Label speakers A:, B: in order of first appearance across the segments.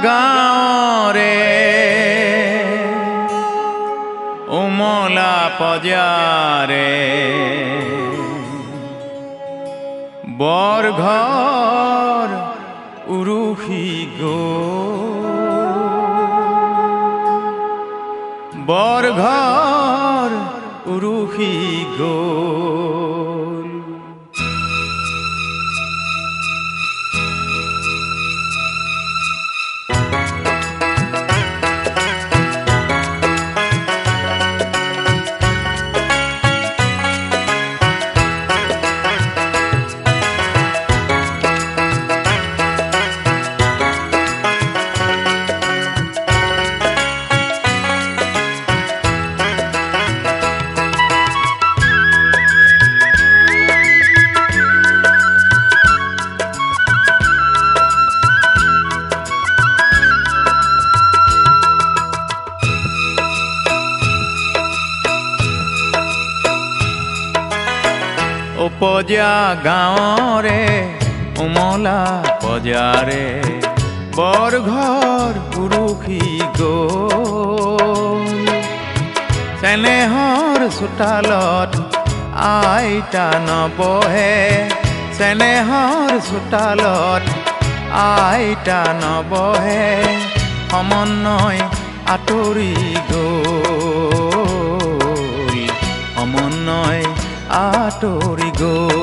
A: গাঁৱৰে উমলা পজাৰে বৰঘৰ উৰুষি বৰঘৰ উৰুষি গ'ল। উপজা গাঁৱৰে উমলা পজাৰে বৰঘৰ উৰুষি গ'ল। চেনেহৰ চোতালত আইতা নবহে, চেনেহৰ চোতালত আইতা নবহে, সমন্বয় আঁতৰি গ'ল, সমন্বয় আঁতৰি গ'ল।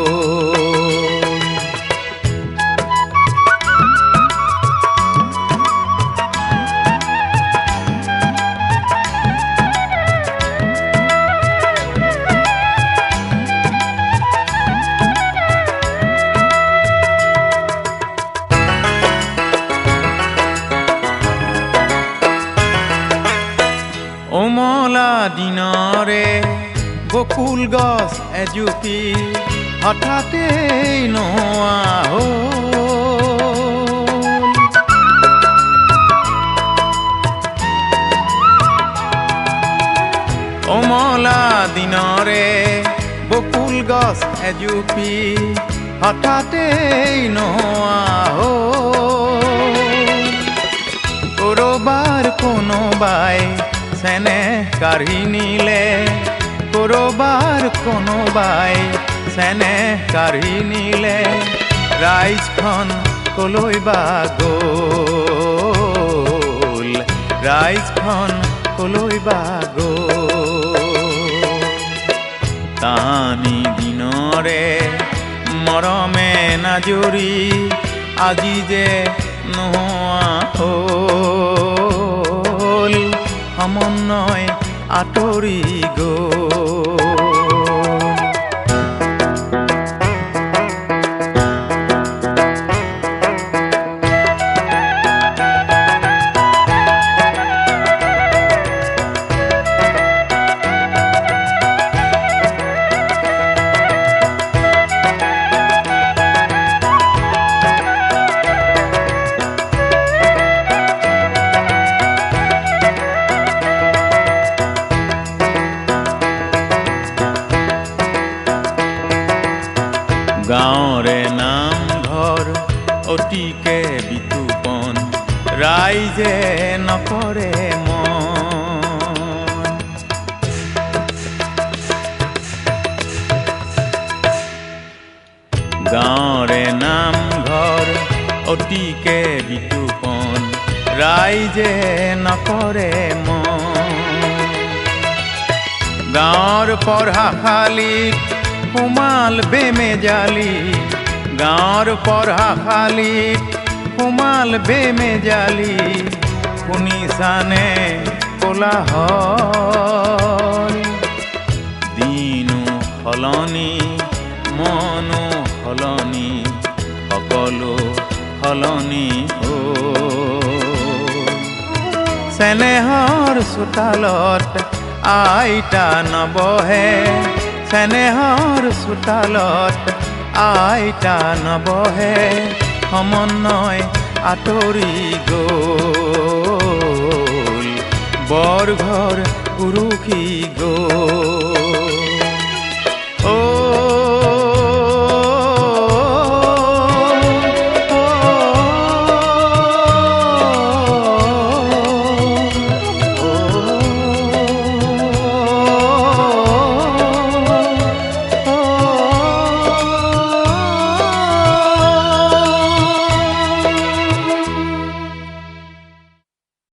A: উমলা দিনৰে বকুল গছ এজুপি হঠাতেই নোহোৱা হ'ল। উমলা দিনৰে বকুল গছ এজুপি হঠাতেই নোহোৱা হ'ল। ক'ৰবাৰ কোনোবাই চেনেহ কাঢ়ি নিলে, ক'ৰবাৰ কোনোবাই চেনেহ কাঢ়ি নিলে, ৰাইজখন কলৈ বা গ'ল, ৰাইজখন কলৈ বা গ'ল। তাহানি দিনৰে মৰমে নাজৰি আজি যে নোহোৱা হ'ল, সমন্বয় আঁতৰি গ'ল। গাঁৱৰে নামঘৰ অতিকে বিতুপন, ৰাইজে নকৰে মন। গাঁৱৰে নামঘৰ অতিকে বিতুপন, ৰাইজে নকৰে মন। গাঁৱৰ পঢ়াশালীত সোমাল বেমেজালি, গাঁৱৰ পঢ়াশালীত সোমাল বেমেজালি, শুনিছানে কোলাহল। দিনো সলনি মনো সলনি, সকলো সলনি হ'ল। চেনেহৰ চোতালত আইতা নবহে, চেনেহৰ চোতালত আইতা নবহে, সমন্বয় আঁতৰি গ'ল, বৰঘৰ উৰুষি গ'ল।